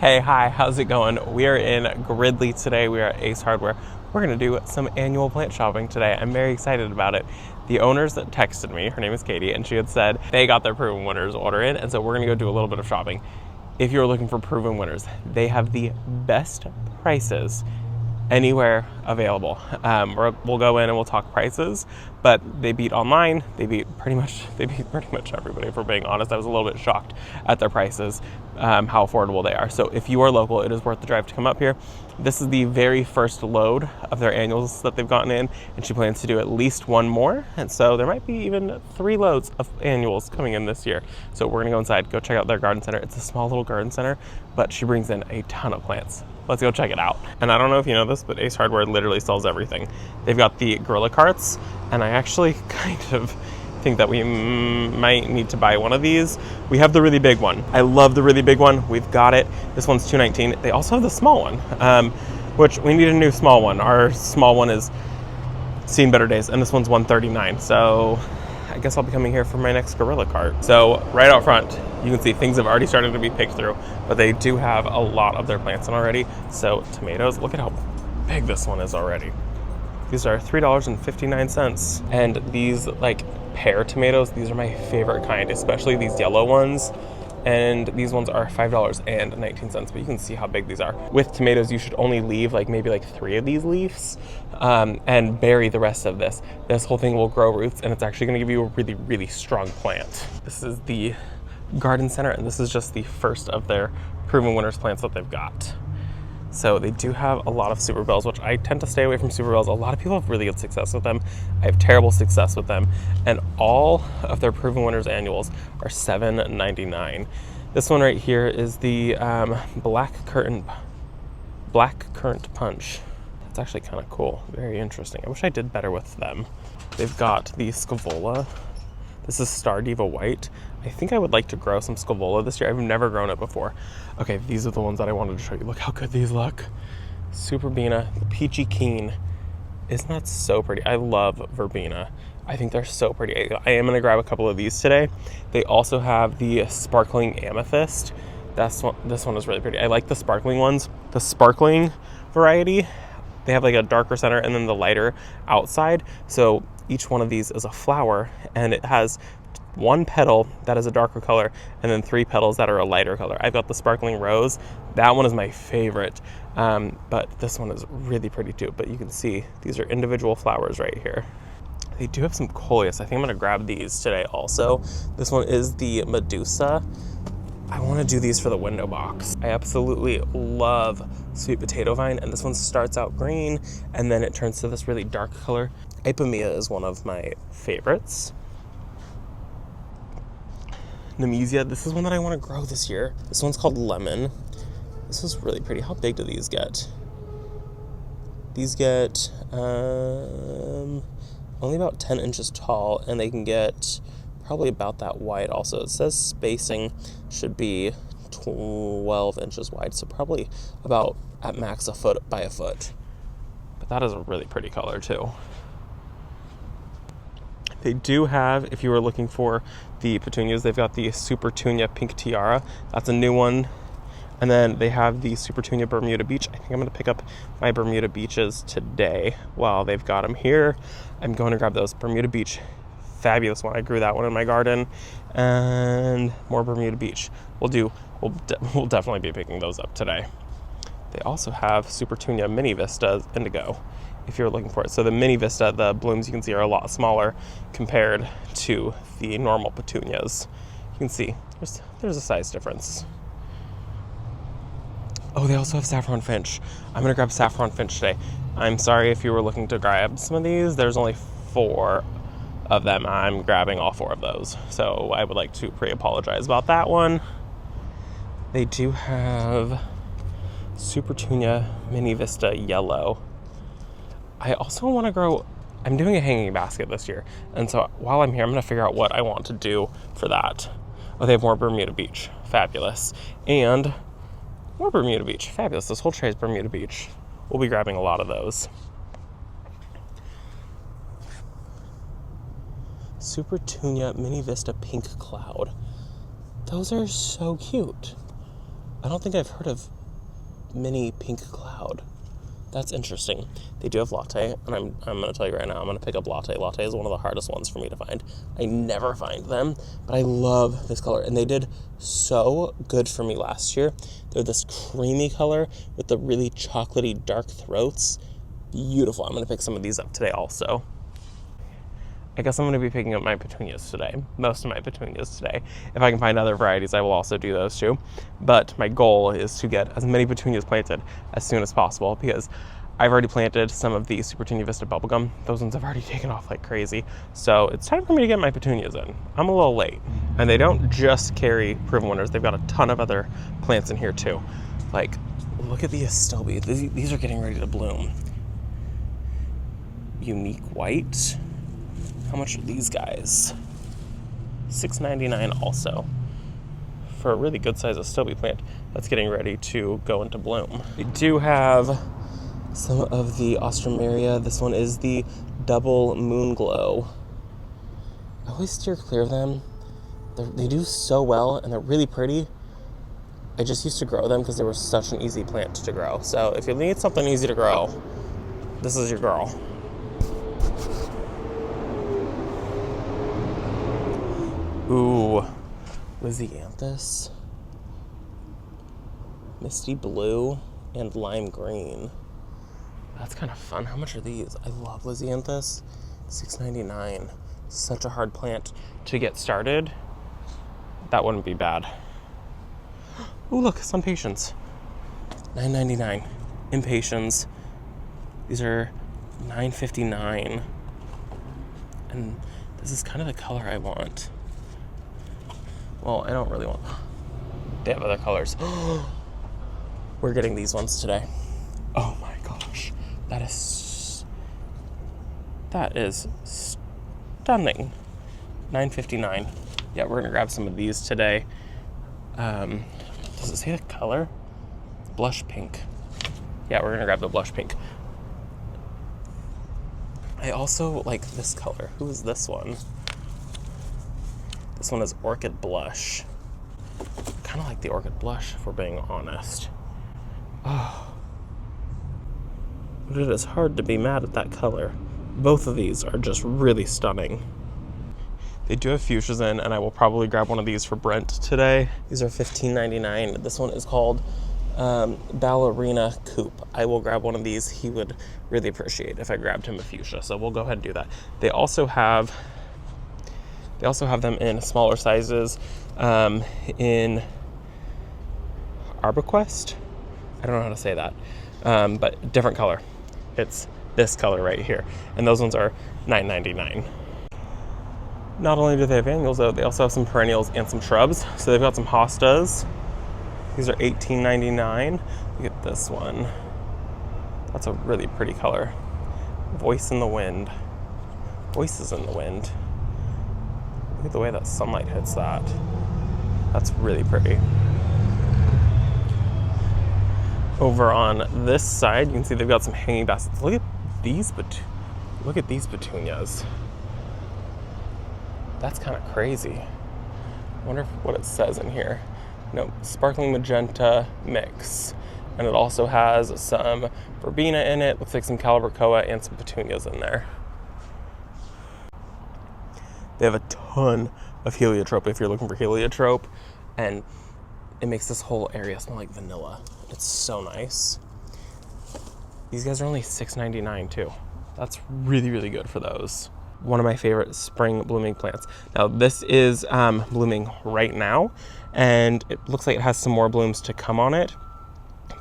Hey, hi, how's it going? We are in Gridley today. We are at Ace Hardware. We're going to do some annual plant shopping today. I'm very excited about it. The owners that texted me, her name is Katie, and she had said they got their proven winners order in, and so we're going to go do a little bit of shopping. If you're looking for proven winners, they have the best prices anywhere available. We'll go in and we'll talk prices, but they beat online. They beat pretty much everybody, if we're being honest. I was a little bit shocked at their prices, how affordable they are. So if you are local, it is worth the drive to come up here. This is the very first load of their annuals that they've gotten in, and she plans to do at least one more. And so there might be even 3 loads of annuals coming in this year. So we're gonna go inside, go check out their garden center. It's a small little garden center, but she brings in a ton of plants. Let's go check it out. And I don't know if you know this, but Ace Hardware literally sells everything. They've got the gorilla carts, and I actually kind of think that we might need to buy one of these. We have the really big one. I love the really big one. We've got it. This one's $219. They also have the small one, which we need a new small one. Our small one is seen better days, and this one's $139. So I guess I'll be coming here for my next gorilla cart. So right out front, you can see things have already started to be picked through, but they do have a lot of their plants in already. So tomatoes, look at how big this one is already. These are $3.59. And these like pear tomatoes, these are my favorite kind, especially these yellow ones. And these ones are $5.19, but you can see how big these are. With tomatoes, you should only leave maybe 3 of these leaves and bury the rest of this. This whole thing will grow roots, and it's actually gonna give you a really, really strong plant. This is the garden center, and this is just the first of their proven winners plants that they've got. So they do have a lot of super bells, which I tend to stay away from super bells. A lot of people have really good success with them. I have terrible success with them. And all of their proven winners annuals are $7.99. This one right here is the black currant punch. That's actually kind of cool. Very interesting. I wish I did better with them. They've got the Scaevola. This is Star Diva White. I think I would like to grow some Scaevola this year. I've never grown it before. Okay, these are the ones that I wanted to show you. Look how good these look. Super Verbena, the Peachy Keen. Isn't that so pretty? I love Verbena. I think they're so pretty. I am gonna grab a couple of these today. They also have the Sparkling Amethyst. This one is really pretty. I like the sparkling ones. The sparkling variety, they have like a darker center and then the lighter outside. So each one of these is a flower, and it has 1 petal that is a darker color and then 3 petals that are a lighter color. I've got the Sparkling Rose. That one is my favorite, but this one is really pretty too. But you can see these are individual flowers right here. They do have some coleus. I think I'm gonna grab these today also. This one is the Medusa. I want to do these for the window box. I absolutely love sweet potato vine, and this one starts out green and then it turns to this really dark color. Ipomea is one of my favorites. Nemesia, this is one that I want to grow this year. This one's called Lemon. This is really pretty. How big do these get? These get only about 10 inches tall, and they can get probably about that wide also. It says spacing should be 12 inches wide, so probably about at max a foot by a foot. But that is a really pretty color too. They do have, if you were looking for the petunias, they've got the Super Petunia Pink Tiara. That's a new one. And then they have the Super Petunia Bermuda Beach. I think I'm going to pick up my Bermuda Beaches today while they've got them here. I'm going to grab those. Bermuda Beach, fabulous one. I grew that one in my garden. And more Bermuda Beach. We'll definitely be picking those up today. They also have Super Petunia Mini Vista Indigo, if you're looking for it. So the Mini Vista, the blooms you can see are a lot smaller compared to the normal petunias. You can see there's a size difference. Oh, they also have Saffron Finch. I'm gonna grab Saffron Finch today. I'm sorry if you were looking to grab some of these. There's only 4 of them. I'm grabbing all 4 of those. So I would like to pre-apologize about that one. They do have Super Petunia Mini Vista Yellow. I also want to grow, I'm doing a hanging basket this year. And so while I'm here, I'm going to figure out what I want to do for that. Oh, they have more Bermuda Beach. Fabulous. And more Bermuda Beach. Fabulous. This whole tray is Bermuda Beach. We'll be grabbing a lot of those. Super Petunia Mini Vista Pink Cloud. Those are so cute. I don't think I've heard of mini pink cloud. That's interesting. They do have latte, and I'm going to tell you right now, I'm going to pick up latte. Latte is one of the hardest ones for me to find. I never find them, but I love this color, and they did so good for me last year. They're this creamy color with the really chocolatey dark throats. Beautiful. I'm going to pick some of these up today also. I guess I'm going to be picking up my petunias today, most of my petunias today. If I can find other varieties, I will also do those too. But my goal is to get as many petunias planted as soon as possible because I've already planted some of the Super Petunia Vista bubblegum. Those ones have already taken off like crazy. So it's time for me to get my petunias in. I'm a little late. And they don't just carry proven winners. They've got a ton of other plants in here too. Like, look at the Astilbe. These are getting ready to bloom. Unique white. How much are these guys? $6.99 also. For a really good size Astilbe plant that's getting ready to go into bloom. We do have some of the Ostromeria. This one is the Double Moon Glow. I always steer clear of them. They do so well and they're really pretty. I just used to grow them because they were such an easy plant to grow. So if you need something easy to grow, this is your girl. Ooh, Lisianthus, Misty Blue, and Lime Green. That's kind of fun. How much are these? I love Lisianthus. $6.99. Such a hard plant to get started. That wouldn't be bad. Ooh, look, some Impatiens. $9.99. Impatiens. These are $9.59. And this is kind of the color I want. Well, I don't really want them. They have other colors. We're getting these ones today. Oh my gosh. That is stunning. $9.59. Yeah, we're gonna grab some of these today. Does it say the color? Blush pink. Yeah, we're gonna grab the blush pink. I also like this color. Who is this one? This one is Orchid Blush. Kind of like the Orchid Blush, if we're being honest. Oh. But it is hard to be mad at that color. Both of these are just really stunning. They do have fuchsias in, and I will probably grab one of these for Brent today. These are $15.99. This one is called Ballerina Coupe. I will grab one of these. He would really appreciate if I grabbed him a fuchsia, so we'll go ahead and do that. They also have them in smaller sizes, in Arborquest. I don't know how to say that, but different color. It's this color right here, and those ones are $9.99. Not only do they have annuals though, they also have some perennials and some shrubs. So they've got some hostas. These are $18.99. Look at this one. That's a really pretty color. Voice in the Wind. Voices in the Wind. Look at the way that sunlight hits that. That's really pretty. Over on this side, you can see they've got some hanging baskets. Look at these petunias. That's kind of crazy. I wonder what it says in here. No, sparkling magenta mix. And it also has some verbena in it. Looks like some calibrachoa and some petunias in there. They have a ton of heliotrope if you're looking for heliotrope, and it makes this whole area smell like vanilla. It's so nice. These guys are only $6.99 too. That's really, really good for those. One of my favorite spring blooming plants. Now this is blooming right now, and it looks like it has some more blooms to come on it.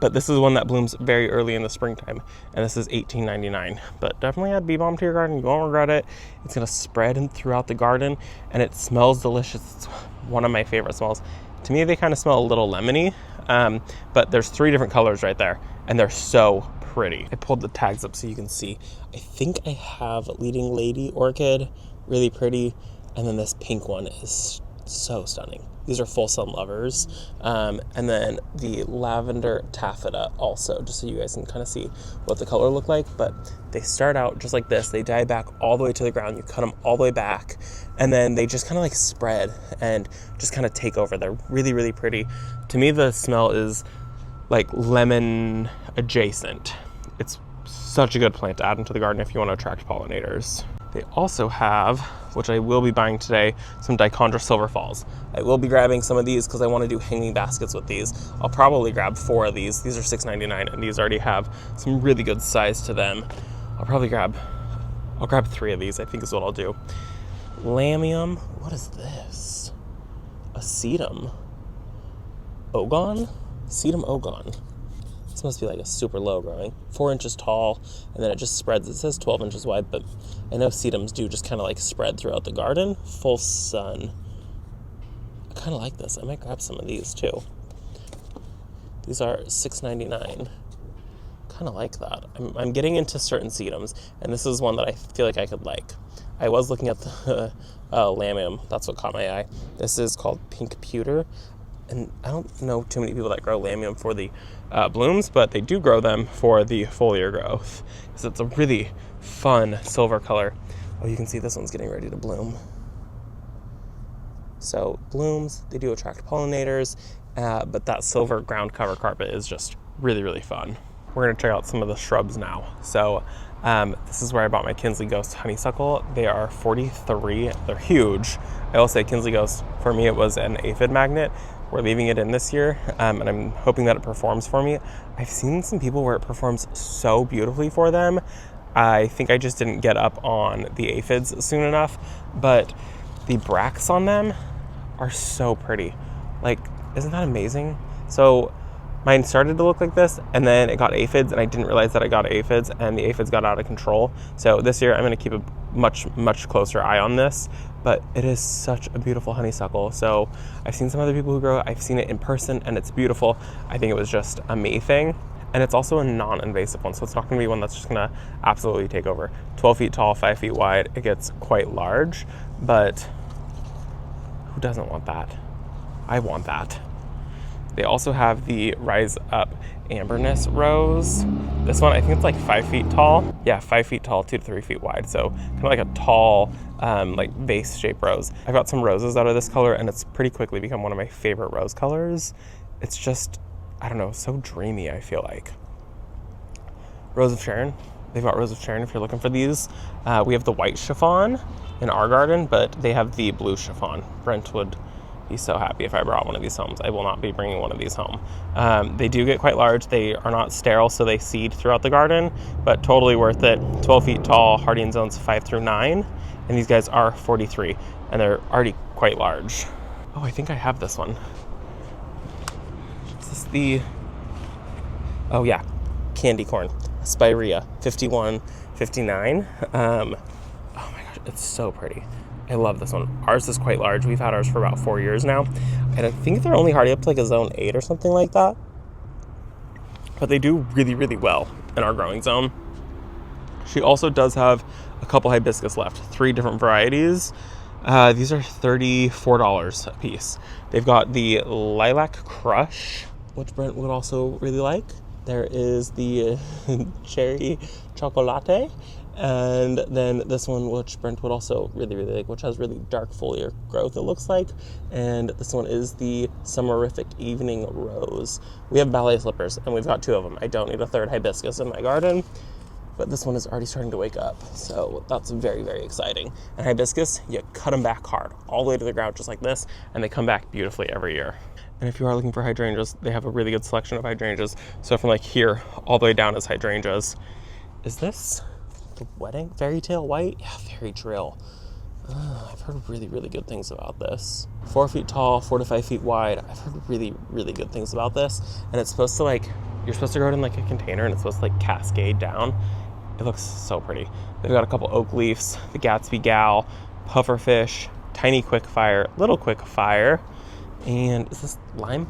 But this is one that blooms very early in the springtime, and this is $18.99. But definitely add bee balm to your garden. You won't regret it. It's gonna spread throughout the garden, and it smells delicious. It's one of my favorite smells. To me, they kind of smell a little lemony, but there's 3 different colors right there, and they're so pretty. I pulled the tags up so you can see. I think I have Leading Lady Orchid, really pretty, and then this pink one is so stunning. These are full sun lovers. And then the lavender taffeta also, just so you guys can kind of see what the color look like. But they start out just like this. They die back all the way to the ground. You cut them all the way back, and then they just kind of like spread and just kind of take over. They're really, really pretty. To me, the smell is like lemon adjacent. It's such a good plant to add into the garden if you want to attract pollinators. They also have, which I will be buying today, some Dichondra Silver Falls. I will be grabbing some of these because I want to do hanging baskets with these. I'll probably grab 4 of these. These are $6.99, and these already have some really good size to them. I'll grab 3 of these, I think is what I'll do. Lamium, what is this? A sedum ogon? Sedum ogon. This must be like a super low growing. 4 inches tall, and then it just spreads. It says 12 inches wide, but I know sedums do just kind of like spread throughout the garden. Full sun. I kind of like this. I might grab some of these too. These are $6.99. Kind of like that. I'm getting into certain sedums, and this is one that I feel like I could like. I was looking at the lamium. That's what caught my eye. This is called Pink Pewter. And I don't know too many people that grow lamium for the blooms, but they do grow them for the foliar growth, because it's a really fun silver color. Oh, you can see this one's getting ready to bloom. So blooms, they do attract pollinators, but that silver ground cover carpet is just really, really fun. We're gonna check out some of the shrubs now. So this is where I bought my Kinsley Ghost honeysuckle. They are $43. They're huge. I will say Kinsley Ghost, for me, it was an aphid magnet. We're leaving it in this year, and I'm hoping that it performs for me. I've seen some people where it performs so beautifully for them. I think I just didn't get up on the aphids soon enough, but the bracts on them are so pretty. Like, isn't that amazing? So mine started to look like this, and then it got aphids, and I didn't realize that I got aphids, and the aphids got out of control. So this year I'm going to keep a much closer eye on this, but it is such a beautiful honeysuckle. So I've seen some other people who grow it. I've seen it in person, and it's beautiful. I think it was just a me thing. And it's also a non-invasive one, so it's not going to be one that's just going to absolutely take over. 12 feet tall, 5 feet wide. It gets quite large, but who doesn't want that? I want that. They also have the Rise Up Amberness Rose. This one, I think it's like 5 feet tall. Yeah, 5 feet tall, 2 to 3 feet wide. So kind of like a tall, like vase-shaped rose. I've got some roses out of this color, and it's pretty quickly become one of my favorite rose colors. It's just, I don't know, so dreamy, I feel like. Rose of Sharon. They've got Rose of Sharon if you're looking for these. We have the white chiffon in our garden, but they have the blue chiffon. Brent would be so happy if I brought one of these home. I will not be bringing one of these home. They do get quite large. They are not sterile, so they seed throughout the garden, but totally worth it. 12 feet tall, hardy in zones 5 through 9, and these guys are 43, and they're already quite large. Oh, I think I have this one. Is this the, oh yeah, candy corn, Spirea, 51.59. Oh my gosh, it's so pretty. I love this one. Ours is quite large. We've had ours for about 4 years now, and I think they're only hardy up to like a zone 8 or something like that. But they do really, really well in our growing zone. She also does have a couple hibiscus left, 3 different varieties. These are $34 a piece. They've got the Lilac Crush, which Brent would also really like. There is the Cherry Chocolate. And then this one, which Brent would also really, really like, which has really dark foliar growth, it looks like. And this one is the Summerific Evening Rose. We have ballet slippers, and we've got 2 of them. I don't need a 3rd hibiscus in my garden, but this one is already starting to wake up. So that's very, very exciting. And hibiscus, you cut them back hard, all the way to the ground, just like this, and they come back beautifully every year. And if you are looking for hydrangeas, they have a really good selection of hydrangeas. So from like here all the way down is hydrangeas. Is this the wedding? Fairy Tale White? Yeah, Fairy Trail. I've heard really, really good things about this. 4 feet tall, 4 to 5 feet wide. I've heard really, really good things about this. And it's supposed to like, you're supposed to grow it in like a container, and it's supposed to like cascade down. It looks so pretty. They've got a couple oak leaves, the Gatsby Gal, pufferfish, tiny quickfire, little quickfire, and is this lime?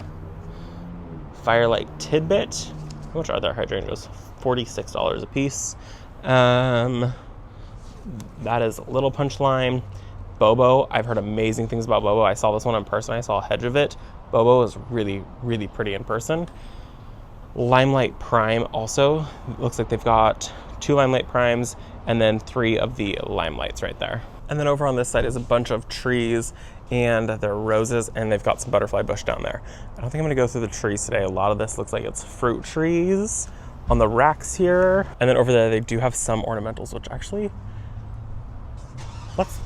Firelight Tidbit. How much are their hydrangeas? $46 a piece. That is Little Punch Lime. Bobo, I've heard amazing things about Bobo. I saw this one in person. I saw a hedge of it. Bobo is really, really pretty in person. Limelight Prime also, looks like they've got 2 Limelight Primes and then 3 of the Limelights right there. And then over on this side is a bunch of trees and they're roses, and they've got some butterfly bush down there. I don't think I'm gonna go through the trees today. A lot of this looks like it's fruit trees on the racks here. And then over there, they do have some ornamentals, which actually, let's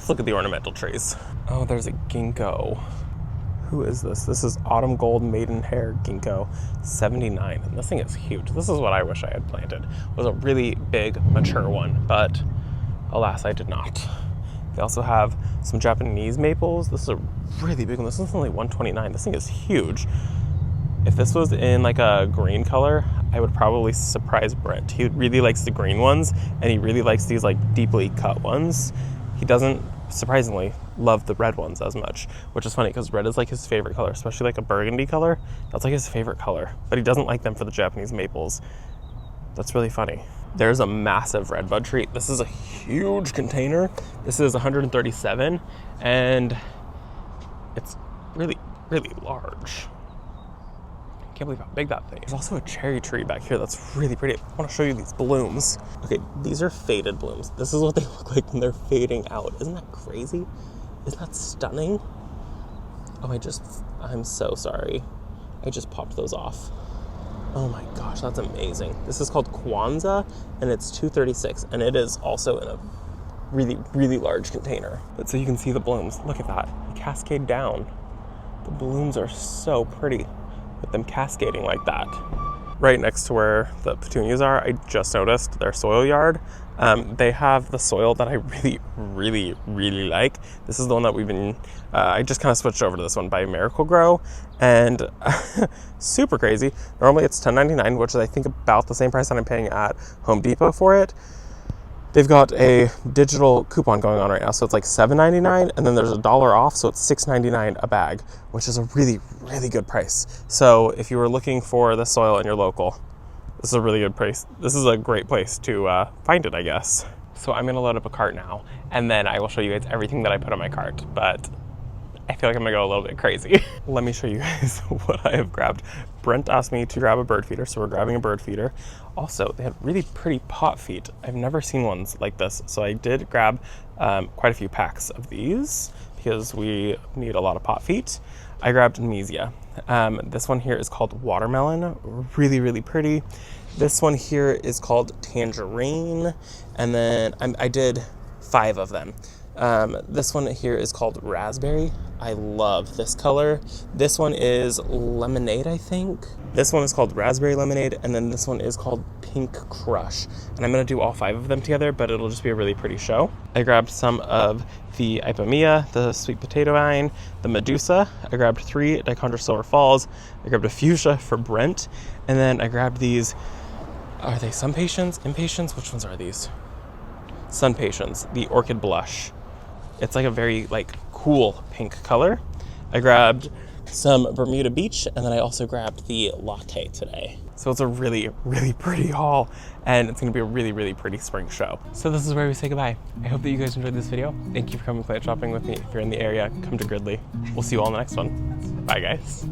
look at the ornamental trees. Oh, there's a ginkgo. Who is this? This is Autumn Gold Maidenhair Ginkgo 79. And this thing is huge. This is what I wish I had planted. It was a really big, mature one, but alas, I did not. They also have some Japanese maples. This is a really big one. This is only 129. This thing is huge. If this was in like a green color, I would probably surprise Brent. He really likes the green ones, and he really likes these like deeply cut ones. He doesn't, surprisingly, love the red ones as much, which is funny because red is like his favorite color, especially like a burgundy color. That's like his favorite color, but he doesn't like them for the Japanese maples. That's really funny. There's a massive redbud tree. This is a huge container. This is 137, and it's really, really large. I can't believe how big that thing is. There's also a cherry tree back here that's really pretty. I want to show you these blooms. Okay, these are faded blooms. This is what they look like when they're fading out. Isn't that crazy? Isn't that stunning? Oh, I'm so sorry. I just popped those off. Oh my gosh, that's amazing. This is called Kwanzaa, and it's 236, and it is also in a really, really large container. But so you can see the blooms. Look at that. They cascade down. The blooms are so pretty with them cascading like that. Right next to where the petunias are, I just noticed their soil yard. They have the soil that I really, really, really like. This is the one that we've been, I just kind of switched over to this one by Miracle Grow, and super crazy. Normally it's $10.99, which is I think about the same price that I'm paying at Home Depot for it. They've got a digital coupon going on right now, so it's like $7.99, and then there's $1 off, so it's $6.99 a bag, which is a really, really good price. So if you were looking for the soil in your local, this is a really good price. This is a great place to find it, I guess. So I'm gonna load up a cart now, and then I will show you guys everything that I put on my cart, but I feel like I'm gonna go a little bit crazy. Let me show you guys what I have grabbed. Brent asked me to grab a bird feeder, so we're grabbing a bird feeder. Also, they had really pretty pot feet. I've never seen ones like this, so I did grab quite a few packs of these because we need a lot of pot feet. I grabbed Nemesia. This one here is called Watermelon, really, really pretty. This one here is called Tangerine, and then I did 5 of them. This one here is called Raspberry. I love this color. This one is Lemonade, I think. This one is called Raspberry Lemonade, and then this one is called Pink Crush. And I'm gonna do all 5 of them together, but it'll just be a really pretty show. I grabbed some of the Ipomea, the sweet potato vine, the Medusa. I grabbed 3 Dichondra Silver Falls. I grabbed a fuchsia for Brent, and then I grabbed these, are they Sun Patience? Impatience? Which ones are these? Sun Patience, the Orchid Blush. It's like a very cool pink color. I grabbed some Bermuda Beach, and then I also grabbed the Latte today. So it's a really, really pretty haul, and it's gonna be a really, really pretty spring show. So this is where we say goodbye. I hope that you guys enjoyed this video. Thank you for coming plant shopping with me. If you're in the area, come to Gridley. We'll see you all in the next one. Bye guys.